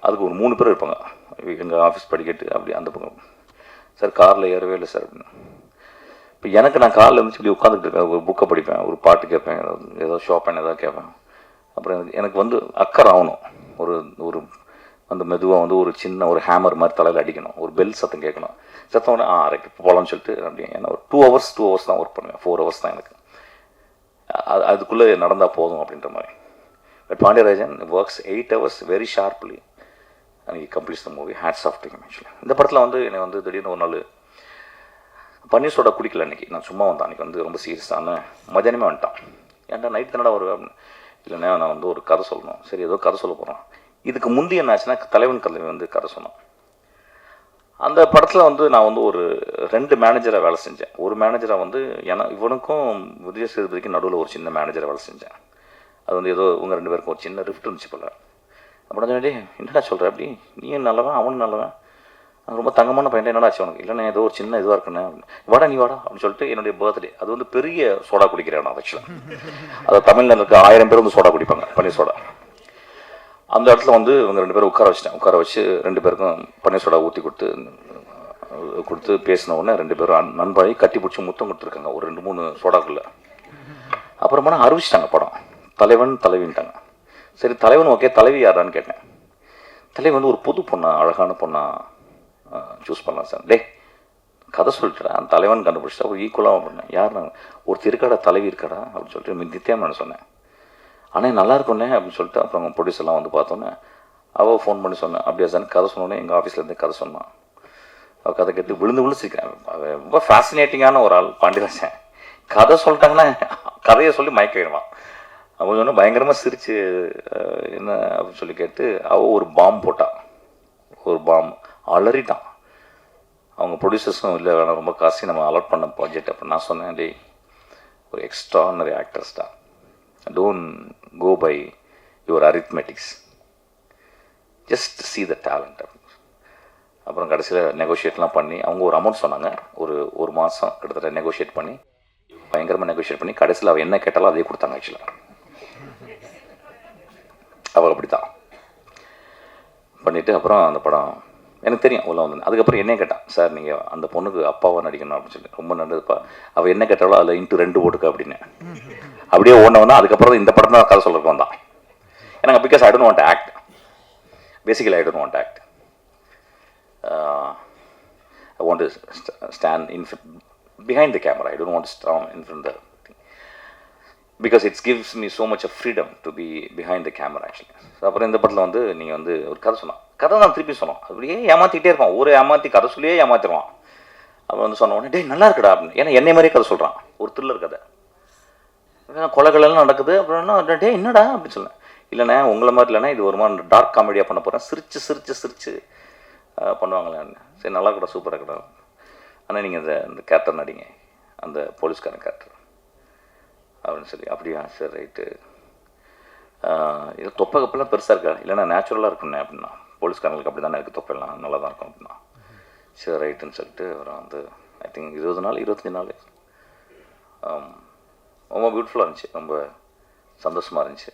அதுக்கு ஒரு 3 பேர் இருப்பாங்க எங்கள் ஆஃபீஸ் படிக்கட்டு அப்படி அந்த பக்கம். சார் காரில் ஏறவே இல்லை சார் அப்படின்னா. இப்போ எனக்கு நான் காரில் இருந்துச்சு இப்படி உட்காந்துட்டு இருக்கேன், ஒரு புக்கை படிப்பேன், ஒரு பாட்டு கேட்பேன், ஏதோ ஷாப்பேன் ஏதாவது கேட்பேன். அப்புறம் எனக்கு வந்து அக்கறை ஆகணும். ஒரு அந்த மெதுவாக வந்து ஒரு சின்ன ஒரு ஹேமர் மாதிரி தலையில் அடிக்கணும், ஒரு பெல் சத்தம் கேட்கணும். சத்தம் உடனே ரைட் போகலான்னு சொல்லிட்டு அப்படி. ஏன்னா ஒரு 2 ஹவர்ஸ் தான் ஒர்க் பண்ணுவேன். 4 ஹவர்ஸ் தான் எனக்கு. அதுக்குள்ளே நடந்தால் போதும் அப்படின்ற மாதிரி. But Pandiarajan works 8 hours very sharply அன்றைக்கி completes the movie. Hats off to him. Actually இந்த படத்தில் வந்து என்னை வந்து திடீர்னு ஒரு நாள் பன்னீர் சோடா குடிக்கல. அன்றைக்கி நான் சும்மா வந்தேன். அன்றைக்கி வந்து ரொம்ப சீரியஸான மதியானமே வந்துட்டான். ஏன்டா நைட் தானடா வருவேன். இல்லைன்னா நான் வந்து ஒரு கதை சொல்லணும். சரி ஏதோ கதை சொல்ல போகிறோம். இதுக்கு முந்தி என்ன ஆச்சுன்னா தலைவன் கல்வி வந்து கதை சொன்னான். அந்த படத்தில் வந்து நான் வந்து ஒரு 2 மேனேஜராக வேலை செஞ்சேன். ஒரு மேனேஜராக வந்து இவனுக்கும் விஜய் சேதுபதிக்கும் நடுவில் ஒரு சின்ன மேனேஜராக வேலை செஞ்சேன். அது வந்து ஏதோ உங்கள் 2 பேருக்கும் ஒரு சின்ன ரிஃப்ட் இருந்துச்சு போல. அப்புறம் சொன்னே என்னடா சொல்கிறேன் அப்படி, நீயும் நல்லவன் அவனும் நல்லவன், ரொம்ப தங்கமான பையன், என்னடா ஆச்சு உனக்கு? இல்லைண்ணே ஏதோ ஒரு சின்ன இதுவாக இருக்குண்ணே. வாடா நீ வாடா அப்படின்னு சொல்லிட்டு என்னுடைய பர்த்டே. அது வந்து பெரிய சோடா குடிக்கிறேன் நான் ஆக்சுவலாக. அதை தமிழ்நாட்டில் இருக்க 1000 பேர் வந்து சோடா குடிப்பாங்க, பன்னீர் சோடா. அந்த இடத்துல வந்து இவங்க 2 பேரும் உட்கார வச்சு 2 பேருக்கும் பன்னீர் சோடா ஊற்றி கொடுத்து பேசின உடனே 2 பேரும் நண்பாகி கட்டி பிடிச்சி முத்தம் கொடுத்துருக்காங்க ஒரு 2-3 சோடாக்குள்ளே. அப்புறமா அறிவிச்சிட்டாங்க படம். தலைவன் தலைவின்ட்டாங்க. சரி தலைவன் ஓகே, தலைவி யாரான்னு கேட்டேன். தலைவி வந்து ஒரு புது பொண்ணா, அழகான பொண்ணா சூஸ் பண்ணலாம் சார். டே கதை சொல்லிட்டுடா, அந்த தலைவன் கண்டுபிடிச்சிட்டா ஒரு ஈக்குவலாக பண்ணேன். யார் நான் ஒரு திருக்கடை தலைவி இருக்கடா அப்படின்னு சொல்லிட்டு நித்யாம நான் சொன்னேன். ஆனால் நல்லா இருக்கும்ண்ணே அப்படின்னு சொல்லிட்டு அப்புறம் அவங்க ப்ரொடியூசர்லாம் வந்து பார்த்தோன்னே அவள் ஃபோன் பண்ணி சொன்னேன். அப்படியே சார் கதை சொன்னோன்னே எங்கள் ஆஃபீஸ்லேருந்து கதை சொன்னான். அவள் கதை கேட்டு விழுந்து சிரிக்கிறேன். ரொம்ப ஃபேசினேட்டிங்கான ஒரு ஆள் பாண்டியராஜன். கதை சொல்லிட்டாங்கன்னா கதையை சொல்லி மயக்கிடுவான். அவன் சொன்னால் பயங்கரமாக சிரித்து என்ன அப்படின்னு சொல்லி கேட்டு அவள் ஒரு பாம் போட்டான். ஒரு பாம் அலறிட்டான். அவங்க ப்ரொடியூசர்ஸும் இல்லை வேணாம் ரொம்ப காசு நம்ம அலாட் பண்ண ப்ராஜெக்ட். அப்போ நான் சொன்னேன், டே ஒரு எக்ஸ்ட்ரானரி ஆக்டர்ஸ் தான், don't go by your arithmetics, just see the talent. அப்புறம் கடைசியில் நெகோஷியேட்லாம் பண்ணி அவங்க ஒரு அமௌண்ட் சொன்னாங்க. ஒரு மாதம் கிட்டத்தட்ட நெகோஷியேட் பண்ணி பயங்கரமாக நெகோஷியேட் பண்ணி கடைசியில் அவள் என்ன கேட்டாலும் அதே கொடுத்தாங்க. ஆக்சுவலாக அவள் அப்படி தான் பண்ணிவிட்டு அப்புறம் அந்த படம் எனக்கு தெரியும் உள்ள வந்து. அதுக்கப்புறம் என்ன கேட்டான், சார் நீங்கள் அந்த பொண்ணுக்கு அப்பாவாக நடிக்கணும் அப்படின்னு சொல்லி. ரொம்ப நல்லதுப்பா, அவள் என்ன கேட்டாலும் அதில் இன்ட்டு 2 போட்டுக்க அப்படின்னு. அப்படியே ஓடனவனா அதுக்கப்புறம் இந்த படம் தான் கதை சொல்கிறதுக்கு வந்தான். எனக்கு because I don't want to act, basically I don't want to act. I want to stand behind the camera. I don't want to stand in front of the thing. Because it gives me so much of freedom to be behind the camera actually. அப்புறம் இந்த படத்தில் வந்து நீங்கள் வந்து ஒரு கதை சொன்னான். கதை தான் திருப்பி சொன்னோம். அப்படியே ஏமாற்றிக்கிட்டே இருப்பான். ஒரு ஏமாற்றி கதை சொல்லியே ஏமாற்றிடுவான். அவன் வந்து சொன்ன உடனே டே நல்லா இருக்குடா அப்படின்னு. ஏன்னா என்னை மாதிரியே கதை சொல்கிறான். ஒரு த்ரில்லர் கதை, கொலைகளெல்லாம் நடக்குது. அப்புறம் டே என்னடா அப்படின்னு சொன்னேன். இல்லைண்ணே உங்களை மாதிரி இல்லைண்ணே இது ஒரு மாதிரி டார்க் காமெடியாக பண்ண போகிறேன், சிரிச்சு பண்ணுவாங்களே. சரி நல்லா கூட சூப்பராக கூட, ஆனால் நீங்கள் இந்த கேரக்டர் நடிங்க, அந்த போலீஸ்காரன் கேரக்டர் அப்படின்னு சொல்லி. அப்படியா சரி ரைட்டு. இது தொப்பை கப்பெல்லாம் பெருசாக இருக்கா? இல்லைண்ணா நேச்சுரலாக இருக்குண்ணே அப்படின்னா. போலீஸ்காரங்களுக்கு அப்படி தானே இருக்குது, தொப்பையெல்லாம் நல்லா தான் இருக்கும் அப்படின்னா. சரி ரைட்டுன்னு சொல்லிட்டு அப்புறம் வந்து ஐ திங்க் 20 நாள் 25 நாள் ரொம்ப பியூட்டிஃபுல்லாக இருந்துச்சு, ரொம்ப சந்தோஷமாக இருந்துச்சு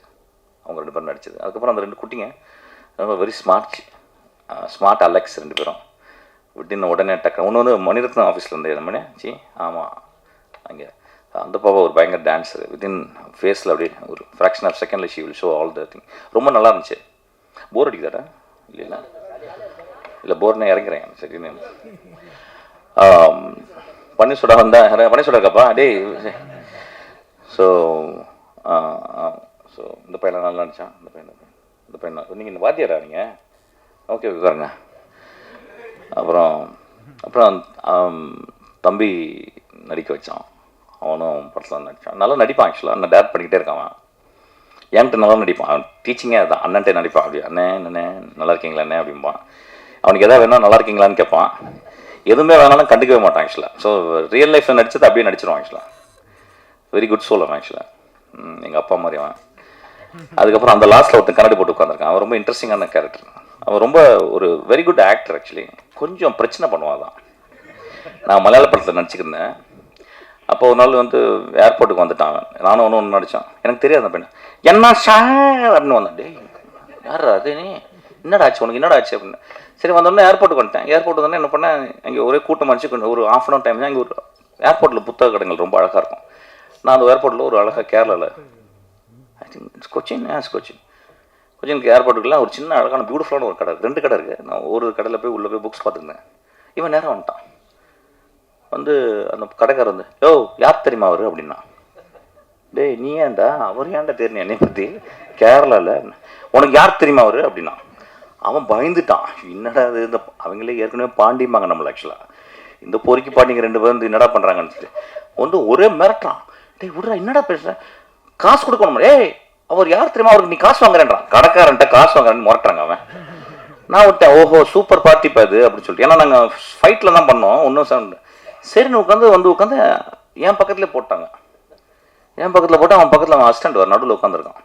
அவங்க 2 பேரும் நடிச்சது. அதுக்கப்புறம் அந்த 2 குட்டிங்க ரொம்ப வெரி ஸ்மார்ட் அலெக்ஸ் 2 பேரும் விட்டின் உடனே டக்கு. ஒன்று வந்து மணிரத்னம் ஆஃபீஸில் இருந்தே சி ஆமாம் அங்கே அந்த பாப்பா ஒரு பயங்கர டான்ஸர், வித்தின் ஃபேஸில் அப்படியே ஒரு ஃப்ராக்ஷன் ஆஃப் செகண்டில் she will show all the thing. ரொம்ப நல்லா இருந்துச்சு. போர் அடிக்குதாடா? இல்லைங்களா? இல்லை போர்னே இறங்குறேன். சரி பன்னீர்சோடா வந்தேன், பன்னீர்சோடா இருக்காப்பா டே. ஸோ இந்த பையன் நல்லா இருந்துச்சான். இந்த பையன் நீங்கள் இந்த வாத்தியாரா நீங்கள்? ஓகே உட்காருங்க. அப்புறம் தம்பி நடிக்க வச்சான், அவனும் படத்தில் நடித்தான். நல்லா நடிப்பான். ஆக்சுவலாக நான் டேரக்ட் பண்ணிக்கிட்டே இருக்கான். அவன் என்கிட்ட நல்லா நடிப்பான். அவன் டீச்சிங்கே அதுதான், அண்ணன்ட்டே நடிப்பான். அப்படி அண்ணே நல்லா இருக்கீங்களா அண்ணே அப்படிம்பான். அவனுக்கு எதாவது வேணால் நல்லா இருக்கீங்களான்னு கேட்பான். எதுவுமே வேணாலும் கண்டுக்கவே மாட்டான் ஆக்சுவலாக. ஸோ ரியல் லைஃப்பில் நடிச்சது அப்படியே நடிச்சிருவான் ஆக்சுவலாக. வெரி குட் சோல் அவன் ஆக்சுவலாக. எங்கள் அப்பா மாதிரி அவன். அதுக்கப்புறம் அந்த லாஸ்ட்டில் ஒருத்தன் கண்ணாடி போட்டு உட்காந்துருக்கான். அவன் ரொம்ப இன்ட்ரெஸ்டிங்கான கேரக்டர். அவன் ரொம்ப ஒரு வெரி குட் ஆக்டர் ஆக்சுவலி. கொஞ்சம் பிரச்சனை பண்ணுவான் தான். நான் மலையாள படத்தில் நடிச்சுக்கிருந்தேன். அப்போ ஒரு நாள் வந்து ஏர்போர்ட்டுக்கு வந்துட்டான். நானும் ஒன்று நடித்தான். எனக்கு தெரியாது அந்த பையன் என்ன சார் அப்படின்னு வந்தான். டே யார் அது நீ, என்னடா ஆச்சு உனக்கு, என்னடா ஆச்சு அப்படின்னு. சரி வந்தோடனே ஏர்போர்ட்டுக்கு வந்துட்டேன். ஏர்போர்ட்டுக்கு வந்து என்ன பண்ணேன், அங்கே ஒரே கூட்டம் அடிச்சு ஒரு ½ hour டைம் தான். இங்கே ஒரு ஏர்போர்ட்டில் புத்தக கடைகள் ரொம்ப அழகாக இருக்கும். நான் அந்த ஏர்போர்ட்டில் ஒரு அழகாக கேரளாவில் ஐ திங்க் கொச்சினுக்கு ஏர்போர்ட்டுக்குலாம் ஒரு சின்ன அழகான பியூட்டிஃபுல்லான ஒரு கடை, 2 கடை இருக்குது. நான் ஒரு கடையில் போய் உள்ளே போய் புக்ஸ் பார்த்துருந்தேன். இவன் நேரம் வந்துட்டான். வந்து அந்த கடைக்காரர் வந்து யோ யார் தெரியுமா அவர் அப்படின்னா. டேய் நீ ஏன்டா, அவர் ஏன்டா தெரியும் என்னை பற்றி கேரளாவில், உனக்கு யார் தெரியுமா அவர் அப்படின்னா. அவன் பயந்துட்டான். என்னடா அது, இந்த அவங்களே ஏற்கனவே பாண்டிம்பாங்க நம்மளை ஆக்சுவலாக. இந்த பொறுக்கி பாண்டிங்க 2 பேரும் வந்து என்னடா பண்ணுறாங்கன்னு சொல்லிட்டு வந்து ஒரே மிரட்டுறான். டேய் விட்றா என்னடா பேசுகிறேன், காசு கொடுக்கணும். ஏய் அவர் யார் தெரியுமா, அவருக்கு நீ காசு வாங்குறேன்றான். கடைக்காரன்ட்ட காசு வாங்குறேன்னு முரட்டுறாங்க அவன். நான் விட்டேன் ஓஹோ சூப்பர் பார்ட்டி பாது அப்படின்னு சொல்லிட்டு. ஏன்னா நாங்கள் ஃபைட்டில் தான் பண்ணோம் ஒன்றும் சவுண்டு. சரின்னு உட்காந்து என் பக்கத்துலேயே போட்டாங்க. என் பக்கத்தில் போட்டு அவன் பக்கத்தில் அவன் அசிஸ்டண்ட் வர நடுவில் உட்காந்துருக்கான்.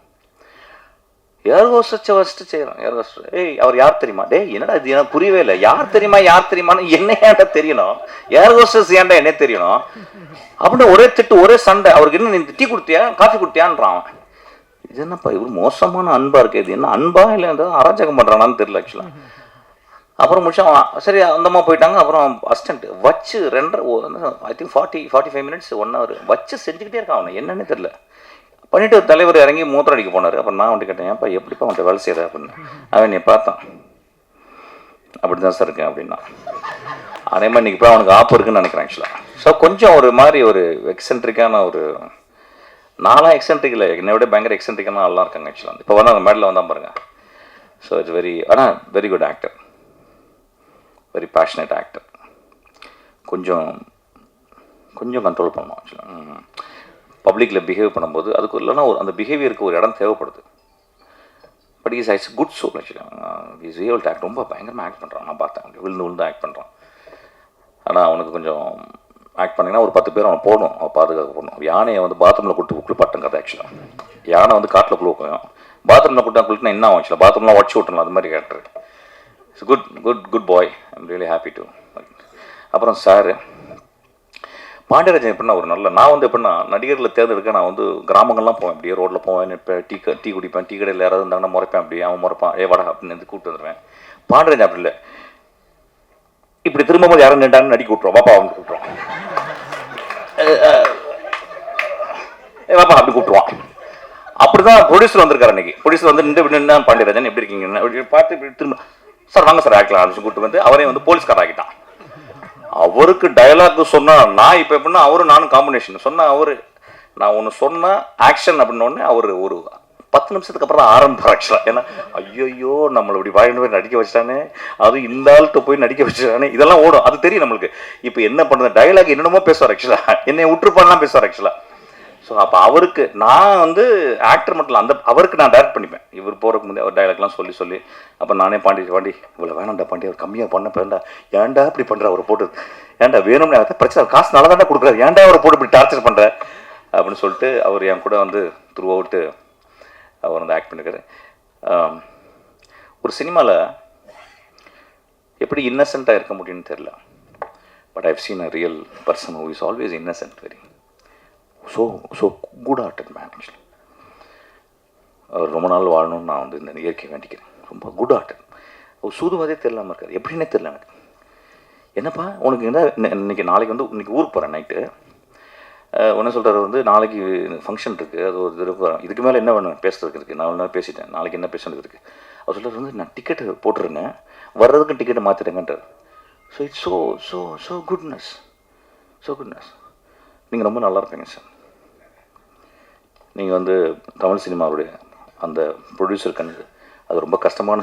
ஏர் ஹோஸ்டஸ் ஃபஸ்ட்டு செய்கிறான். ஏர் ஹோஸ்டஸ் ஏய் அவர் யார் தெரியுமா. டே என்னடா இது எனக்கு புரியவே இல்லை. யார் தெரியுமான்னு என்ன ஏன்டா தெரியணும், ஏர் ஹோஸ்டஸ் ஏன்டா என்ன தெரியணும் அப்படின்னு ஒரே திட்டு ஒரே சண்டை. அவருக்கு என்ன நீ டீ கொடுத்தியா காஃபி கொடுத்தியான்றான் அவன். இது என்னப்பா இவர் மோசமான அன்பா இருக்கு, இது என்ன அன்பா இல்லை அராஜகம் பண்ணுறானான்னு தெரியல ஆக்சுவலாக. அப்புறம் முடிச்சா சரி அந்தம்மா போயிட்டாங்க. அப்புறம் அசிஸ்டன்ட் வச்சு 2 ஐ திங்க் 45 minutes 1 hour வச்சு செஞ்சுக்கிட்டே இருக்கான். அவனை என்னன்னு தெரியல. பண்ணிவிட்டு தலைவர் இறங்கி மூத்திரம் அடிக்க போனார். அப்புறம் நான் வந்துட்டு கேட்டேன் ஏன்ப்பா எப்படிப்பா அவன்கிட்ட வேலை செய்கிற அப்படின்னு. அவன் நீ பார்த்தான் அப்படி தான் சார் இருக்கேன் அப்படின்னா. அதே மாதிரி இன்றைக்கி போய் அவனுக்கு ஆப்பு இருக்குன்னு நினைக்கிறேன் ஆக்சுவலாக. ஸோ கொஞ்சம் ஒரு மாதிரி ஒரு எக்ஸென்ட்ரிக்கான ஒரு நாளாக எக்ஸென்ட்ரிக் இல்லை, என்னை விட பயங்கர எக்ஸென்ட்ரிக்கான ஆள்லாம் இருக்காங்க ஆக்சுவலாக. இப்போ வந்து அந்த மேடலில் வந்தால் பாருங்கள். So it's very good actor, very passionate actor. கொஞ்சம் கண்ட்ரோல் பண்ணணும் ஆக்சுவலாக. பப்ளிக்கில் பிஹேவ் பண்ணும்போது அதுக்கு இல்லைன்னா அந்த பிஹேவியருக்கு ஒரு இடம் தேவைப்படுது. பட் இஸ் குட் சோல் ஆக்சுவலாக. Is real act. ரொம்ப பயங்கரமாக ஆக்ட் பண்ணுறான். நான் பார்த்தேன் விழுந்து ஆக்ட் பண்ணுறான். ஆனால் அவனுக்கு கொஞ்சம் ஆக்ட் பண்ணிங்கன்னா ஒரு 10 பேர் அவனை போடணும், அவன் பாதுகாக்க போடணும். யானையை வந்து பாத்ரூமில் கூட்டு பட்டம் கதை ஆக்சுவலாக. யானை வந்து காட்டில் குழுக்கும், பாத்ரூமில் குளிட்டுனா என்ன ஆகும் ஆக்சுவலாக, பாத்ரூம்லாம் உடச்சி விட்டணும். அது மாதிரி character. It's good bye. I'm really happy to. அப்புறம் சார் பாண்டியராஜன் எப்படின்னா ஒரு நல்ல, நான் வந்து எப்படின்னா நடிகர்களில் தேர்ந்தெடுக்க நான் வந்து கிராமங்கள்லாம் போவேன். அப்படியே ரோட்டில் போவேன், இப்போ டீ குடிப்பேன். டீ கடையில் யாராவது இருந்தாங்கன்னா முறைப்பேன். அப்படியே அவன் முறைப்பான், வடா அப்படின்னு கூப்பிட்டு வந்துடுவேன். பாண்டியராஜன் அப்படி இல்லை. இப்படி திரும்பவும் யாரும் நின்றாங்கன்னு நடிக்க விட்டுருவோம். பாப்பா அவங்க கூப்பிட்டுருவான், பாப்பா அப்படி கூப்பிட்டுருவான். அப்படிதான் ப்ரொடியூசர் வந்திருக்காரு அன்னைக்கு. ப்ரொடியூசர் வந்து நின்று பாண்டியராஜன் எப்படி இருக்கீங்கன்னு பார்த்து இப்படி திரும்ப சார் வாங்க சார் ஆக்கலாம் அப்படின்னு கூப்பிட்டு வந்து அவரையும் வந்து போலீஸ்கார ஆகிட்டான். அவருக்கு டயலாக் சொன்னா நான் இப்போ எப்படின்னா அவரு நானும் காம்பினேஷன் சொன்னா அவரு நான் ஒன்று சொன்னா ஆக்ஷன் அப்படின்னு அவர் ஒரு 10 நிமிஷத்துக்கு அப்புறம் தான் ஆரம்பிப்பார் ஆக்சுவலாக. ஏன்னா ஐயோ நம்மளை இப்படி வாயின்னு போய் நடிக்க வச்சிட்டானே, அது இந்த ஆள்கிட்ட போய் நடிக்க வச்சிட்டானே, இதெல்லாம் ஓடும். அது தெரியும் நம்மளுக்கு. இப்போ என்ன பண்ணுறது, டயலாக் என்னென்னமோ பேசுவார் ஆக்சுவலாக. என்னை விட்டுருப்பான்லாம் பேசுவார் ஆக்சுவலாக. ஸோ அப்போ அவருக்கு நான் வந்து ஆக்டர் மட்டும் இல்லை, அந்த அவருக்கு நான் டைரக்ட் பண்ணிப்பேன். இவர் போகிறதுக்கு முந்தைய அவர் டைலாக்லாம் சொல்லி அப்போ நானே பாண்டி இவ்வளோ வேணாண்டா பாண்டி, அவர் கம்மியாக பண்ண போண்டா, ஏன்டா இப்படி பண்ணுற அவரை போட்டு, ஏன்டா வேணும்னு பிரச்சனை, காசு நல்லா தானே கொடுக்குறாரு, ஏன்டா அவரை போட்டு இப்படி டார்ச்சர் பண்ணுற அப்படின்னு சொல்லிட்டு அவர் என் கூட வந்து த்ரூ அவுட்டு அவர் வந்து ஆக்ட் பண்ணிருக்காரு. ஒரு சினிமாவில் எப்படி இன்னசென்ட்டாக இருக்க முடியும்னு தெரில, but I've seen a real person who is always innocent, very so good hearted man. Actually அவர் ரொம்ப நாள் வாழணும்னு நான் வந்து இந்த இயற்கை வேண்டிக்கிறேன். ரொம்ப குட் ஆர்டட். அவர் சூதுவதே தெரியாமல் இருக்கார், எப்படின்னே தெரில எனக்கு. என்னப்பா உனக்கு என்ன இன்னைக்கு நாளைக்கு வந்து இன்னைக்கு ஊருக்கு போகிறேன் நைட்டு, ஒன்று சொல்கிறார் வந்து நாளைக்கு ஃபங்க்ஷன் இருக்குது, அது ஒரு இதுக்கு மேலே என்ன வேணும் பேசுறதுக்கு இருக்குது, நான் ஒன்று பேசிட்டேன், நாளைக்கு என்ன பேசுறது இருக்குது. அவர் சொல்கிறார் வந்து நான் டிக்கெட்டு போட்டுருங்க, வர்றதுக்கும் டிக்கெட்டை மாற்றிடுங்கன்றார். So it's so goodness. நீங்கள் ரொம்ப நல்லா இருப்பீங்க சார். நீங்கள் வந்து தமிழ் சினிமாவுடைய அந்த ப்ரொடியூசர் கணக்கு அது ரொம்ப கஷ்டமான,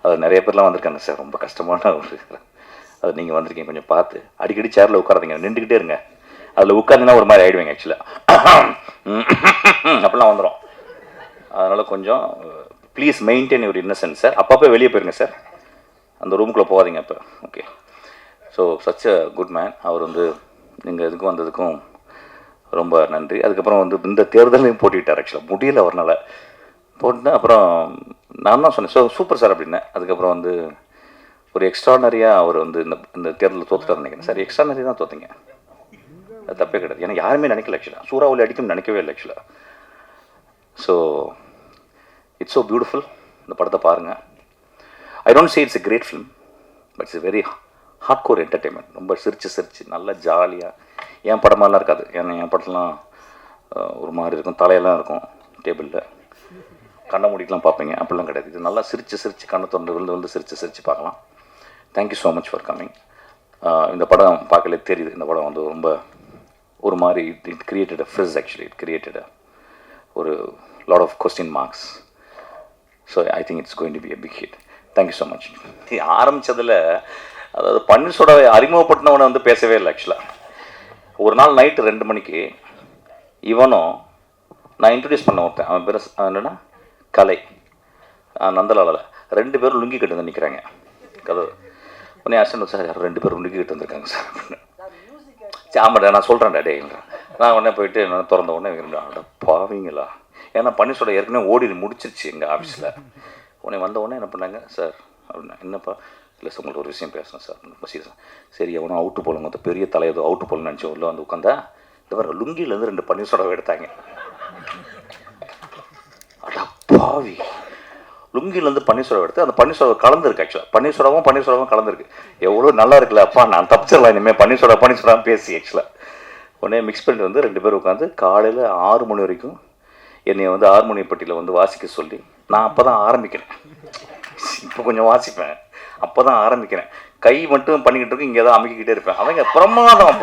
அது நிறைய பேர்லாம் வந்திருக்காங்க சார், ரொம்ப கஷ்டமான ஒரு அது நீங்கள் வந்திருக்கீங்க. கொஞ்சம் பார்த்து அடிக்கடி சேரில் உட்காராதீங்க, நின்றுக்கிட்டே இருங்க. அதில் உட்காந்துன்னா ஒரு மாதிரி ஆகிடுவேங்க ஆக்சுவலாக, அப்படிலாம் வந்துடும். அதனால் கொஞ்சம் please maintain your innocence sir. அப்பப்போ வெளியே போயிருங்க சார், அந்த ரூமுக்குள்ளே போகாதீங்க அப்போ. Okay. So such a good man. அவர் வந்து நீங்கள் இதுக்கும் வந்ததுக்கும் ரொம்ப நன்றி. அதுக்கப்புறம் வந்து இந்த தேர்தலையும் போட்டிட்டார். ஆக்சுவலாக முடியல அவர்னால போட்டுன்னு, அப்புறம் நான் தான் சொன்னேன் சூப்பர் சார் அப்படின்னேன். அதுக்கப்புறம் வந்து ஒரு எக்ஸ்ட்ரானரியாக அவர் வந்து இந்த தேர்தலில் தோத்துட்டார் நினைக்கிறேன் சார். எக்ஸ்ட்ரானரி தான் தோற்றிங்க, அது தப்பே கிடையாது. ஏன்னா யாருமே நினைக்கல ஆக்சுவலாக, சூறாவளி அடிக்கும்னு நினைக்கவே இல்லை ஆக்சுவலாக. So it's so beautiful. இந்த படத்தை பாருங்கள். I don't say it's a great film, but it's a very hard core entertainment. ரொம்ப சிரிச்சு நல்லா ஜாலியாக. என் படமாலாம் இருக்காது, ஏன்னா என் படத்துலாம் ஒரு மாதிரி இருக்கும், தலையெல்லாம் இருக்கும் டேபிளில், கண்ணை மூடிக்கலாம் பார்ப்பீங்க, அப்படிலாம் கிடையாது. இது நல்லா சிரிச்சு கண்ணை தொண்டு விழுந்து சிரிச்சு பார்க்கலாம். Thank you so much for coming. இந்த படம் பார்க்கலே தெரியுது, இந்த படம் வந்து ரொம்ப ஒரு மாதிரி it created a frizz. Actually it created ஒரு lot of question marks. So I think it's going to be a big hit. Thank you so much. ஆரம்பித்ததில் அதாவது பன்னீர்சோட அறிமுகப்படுத்தினவனை வந்து பேசவே இல்லை ஆக்சுவலாக. ஒரு நாள் நைட்டு 2 மணிக்கு இவனும் நான் இன்ட்ரடியூஸ் பண்ண ஒருத்தன், அவன் பேர் என்னன்னா கலை, நந்தலாலில் 2 பேரும் லுங்கி கட்டு வந்து நிற்கிறாங்க கதை. உடனே அசன் சார் யாரும் 2 பேரும் லுங்கி கட்டு வந்திருக்காங்க சார் அப்படின்னு. ஆமாடா நான் சொல்கிறேன்டா டேங்களா. நான் உடனே போயிட்டு நான் திறந்த உடனே பாவீங்களா, ஏன்னா பன்னீர்சோட ஏற்கனவே ஓடி முடிச்சிருச்சு எங்கள் ஆஃபீஸில். உடனே வந்த உடனே என்ன பண்ணாங்க சார் அப்படின்னா, என்னப்பா இல்லை சார் உங்களுக்கு ஒரு விஷயம் பேசணும் சார். ரொம்ப சீரியஸ். சரி அவனும் அவுட்டு போலங்க, அந்த பெரிய தலையதோ அவுட்டு போலன்னு நினச்சி உள்ள வந்து உட்காந்தா இந்த மாதிரி லுங்கிலேருந்து 2 பன்னீர்சோடாவை எடுத்தாங்க. அடா பாவி, லுங்கிலேருந்து பன்னீர்சோடாவை எடுத்து அந்த பன்னீர்சோடாவை கலந்துருக்கு. ஆக்சுவலாக பன்னீர்சோடாவும் கலந்துருக்கு. எவ்வளோ நல்லா இருக்குல்ல அப்பா, நான் தப்பிச்சிடலாம் இனிமேல் பன்னீர்சோடா பேசி. ஆக்சுவலாக உடனே மிக்ஸ் பண்ணிட்டு வந்து 2 பேர் உட்காந்து காலையில் 6 மணி வரைக்கும் என்னை வந்து ஹார்மோனியப்பட்டியில் வந்து வாசிக்க சொல்லி, நான் அப்போ தான் ஆரம்பிக்கிறேன். இப்போ கொஞ்சம் வாசிப்பேன், அப்போ தான் ஆரம்பிக்கிறேன். கை மட்டும் பண்ணிக்கிட்டு இருக்கு, இங்கே தான் அமைக்கிக்கிட்டே இருப்பேன். அவங்க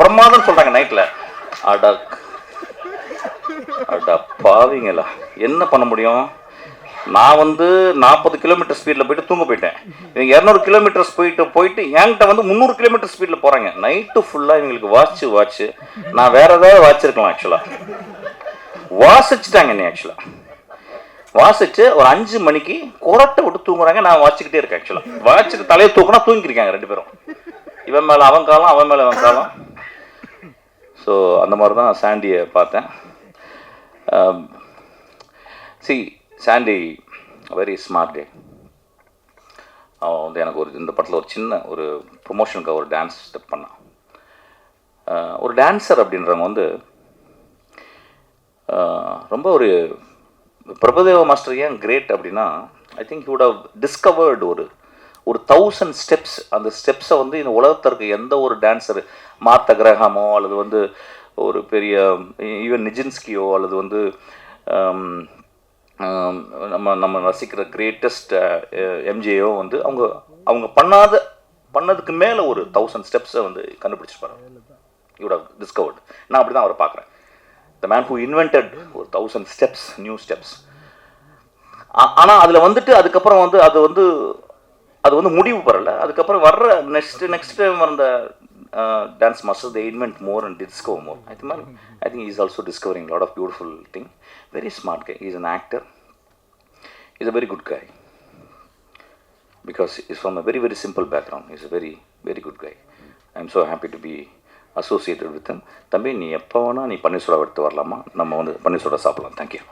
பிரமாதம் சொல்கிறாங்க நைட்டில். அடா பாவிங்களா, என்ன பண்ண முடியும். நான் வந்து 40 கிலோமீட்டர் ஸ்பீடில் போயிட்டு தூங்க போயிட்டேன். இவங்க 200 கிலோமீட்டர்ஸ் போயிட்டு என்கிட்ட வந்து 300 கிலோமீட்டர் ஸ்பீடில் போகிறாங்க. நைட்டு ஃபுல்லாக இவங்களுக்கு வாட்ச்சு நான் வேறு ஏதாவது வாட்சிருக்கலாம். ஆக்சுவலாக வாசிச்சுட்டாங்க என்னை. ஆக்சுவலாக வாசிச்சு ஒரு 5 மணிக்கு குரட்டை விட்டு தூங்குறாங்க. நான் வாசிக்கிட்டே இருக்கேன். ஆக்சுவலாக வாசிச்சுட்டு தலையை தூக்குனா தூங்கிருக்காங்க 2 பேரும். இவன் மேலே அவன் காலம், அவன் மேலே அவன் காலம். ஸோ அந்த மாதிரி தான் சாண்டியை பார்த்தேன். சாண்டி வெரி ஸ்மார்ட் டே. அவன் வந்து எனக்கு இந்த படத்தில் ஒரு சின்ன ஒரு ப்ரொமோஷனுக்காக ஒரு டான்ஸ் ஸ்டெப் பண்ணான். ஒரு டான்ஸர் அப்படின்றவங்க வந்து ரொம்ப ஒரு பிரபுதேவா மாஸ்டர் ஏன் கிரேட் அப்படின்னா, I think he would have discovered ஒரு 1000 ஸ்டெப்ஸ். அந்த ஸ்டெப்ஸை வந்து இந்த உலகத்திற்கு எந்த ஒரு டான்ஸர், மார்த்த கிரஹாமோ அல்லது வந்து ஒரு பெரிய ஈவன் நிஜின்ஸ்கியோ அல்லது வந்து நம்ம ரசிக்கிற கிரேட்டஸ்ட் எம்ஜேயோ வந்து அவங்க பண்ணதுக்கு மேலே ஒரு 1000 ஸ்டெப்ஸை வந்து கண்டுபிடிச்சிருப்பாரு. You would have discovered. நான் அப்படி தான் அவரை பார்க்குறேன். The man who invented 1000 steps, new steps. ஆனால் அதில் வந்துட்டு அதுக்கப்புறம் வந்து அது வந்து முடிவு பெறலை. அதுக்கப்புறம் வர்ற நெக்ஸ்ட் டைம் வந்த dance masters, they invent more and discover more. I think he's also discovering a lot of beautiful thing. Very smart guy. He's an actor. He's a very good guy because he's from a very very simple background. He's a very very good guy. I'm so happy to be associated with him. தம்பி நீ எப்போ வேணால் நீ பன்னீர் soda எடுத்து வரலாமா, நம்ம வந்து பன்னீர் soda சாப்பிடலாம். தேங்க்யூ.